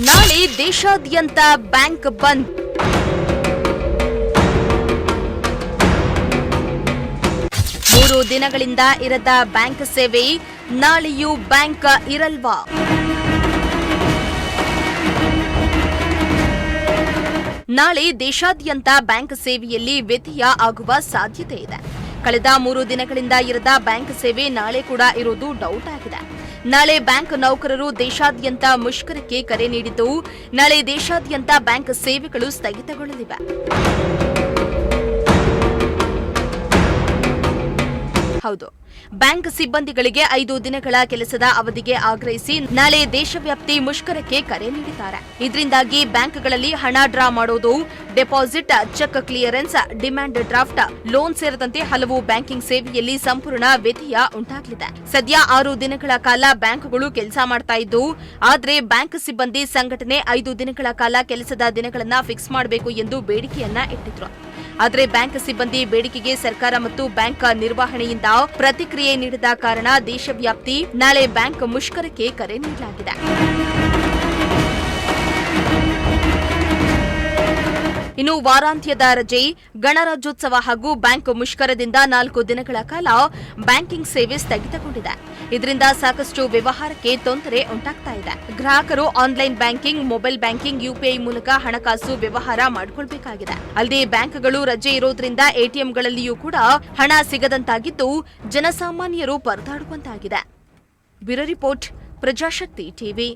ನಾಳೆ ದೇಶಾದ್ಯಂತ ಬ್ಯಾಂಕ್ ಬಂದ್. ಮೂರು ದಿನಗಳಿಂದ ಇರದ ಬ್ಯಾಂಕ್ ಸೇವೆ, ನಾಳೆಯೂ ಬ್ಯಾಂಕ್ ಇರಲ್ವಾ? ನಾಳೆ ದೇಶಾದ್ಯಂತ ಬ್ಯಾಂಕ್ ಸೇವೆಯಲ್ಲಿ ವ್ಯತ್ಯಯ ಆಗುವ ಸಾಧ್ಯತೆ ಇದೆ. ಕಳೆದ 3 ದಿನಗಳಿಂದ ಇರದ ಬ್ಯಾಂಕ್ ಸೇವೆ ನಾಳೆ ಕೂಡ ಇರೋದು ಡೌಟ್ ಆಗಿದೆ. ನಾಳೆ ಬ್ಯಾಂಕ್ ನೌಕರರು ದೇಶಾದ್ಯಂತ ಮುಷ್ಕರಕ್ಕೆ ಕರೆ ನೀಡಿದ್ದು, ನಾಳೆ ದೇಶಾದ್ಯಂತ ಬ್ಯಾಂಕ್ ಸೇವೆಗಳು ಸ್ಥಗಿತಗೊಳ್ಳಲಿವೆ. ಹೌದು, ಬ್ಯಾಂಕ್ ಸಿಬ್ಬಂದಿಗಳಿಗೆ 5 ದಿನಗಳ ಕೆಲಸದ ಅವಧಿಗೆ ಆಗ್ರಹಿಸಿ ನಾಳೆ ದೇಶವ್ಯಾಪ್ತಿ ಮುಷ್ಕರಕ್ಕೆ ಕರೆ ನೀಡಿದ್ದಾರೆ. ಇದರಿಂದಾಗಿ ಬ್ಯಾಂಕ್ಗಳಲ್ಲಿ ಹಣ ಡ್ರಾ ಮಾಡೋದು, deposit, cheque clearance, demand draft, loan ಸೇರಿದಂತೆ ಹಲವು ಬ್ಯಾಂಕಿಂಗ್ ಸೇವೆಯಲ್ಲಿ ಸಂಪೂರ್ಣ ವ್ಯತ್ಯಯ ಉಂಟಾಗಲಿದೆ. ಸದ್ಯ 6 ದಿನಗಳ ಕಾಲ ಬ್ಯಾಂಕ್ಗಳು ಕೆಲಸ ಮಾಡ್ತಾ ಇದ್ದು, ಆದರೆ ಬ್ಯಾಂಕ್ ಸಿಬ್ಬಂದಿ ಸಂಘಟನೆ 5 ದಿನಗಳ ಕಾಲ ಕೆಲಸದ ದಿನಗಳನ್ನ ಫಿಕ್ಸ್ ಮಾಡಬೇಕು ಎಂದು ಬೇಡಿಕೆಯನ್ನ ಇಟ್ಟಿದ್ರು. ಆದರೆ ಬ್ಯಾಂಕ್ ಸಿಬ್ಬಂದಿ ಬೇಡಿಕೆಗೆ ಸರ್ಕಾರ ಮತ್ತು ಬ್ಯಾಂಕ್ ನಿರ್ವಹಣೆಯಿಂದ ಪ್ರತಿಕ್ರಿಯೆ ನೀಡದ ಕಾರಣ ದೇಶವ್ಯಾಪ್ತಿ ನಾಳೆ ಬ್ಯಾಂಕ್ ಮುಷ್ಕರಕ್ಕೆ ಕರೆ ನೀಡಲಾಗಿದೆ. ಇನ್ನು ವಾರಾಂತ್ಯದ ರಜೆ, ಗಣರಾಜ್ಯೋತ್ಸವ ಹಾಗೂ ಬ್ಯಾಂಕ್ ಮುಷ್ಕರದಿಂದ 4 ದಿನಗಳ ಕಾಲ ಬ್ಯಾಂಕಿಂಗ್ ಸೇವೆ ಸ್ಥಗಿತಗೊಂಡಿದೆ. ಇದರಿಂದ ಸಾಕಷ್ಟು ವ್ಯವಹಾರಕ್ಕೆ ತೊಂದರೆ ಉಂಟಾಗ್ತಾ ಇದೆ. ಗ್ರಾಹಕರು online banking, mobile banking, UPI ಮೂಲಕ ಹಣಕಾಸು ವ್ಯವಹಾರ ಮಾಡಿಕೊಳ್ಳಬೇಕಾಗಿದೆ. ಅಲ್ಲದೆ ಬ್ಯಾಂಕ್ಗಳು ರಜೆ ಇರೋದ್ರಿಂದ ಎಟಿಎಂಗಳಲ್ಲಿಯೂ ಕೂಡ ಹಣ ಸಿಗದಂತಾಗಿದ್ದು, ಜನಸಾಮಾನ್ಯರು ಪರದಾಡುವಂತಾಗಿದೆ. Bureau report, Prajashakti TV.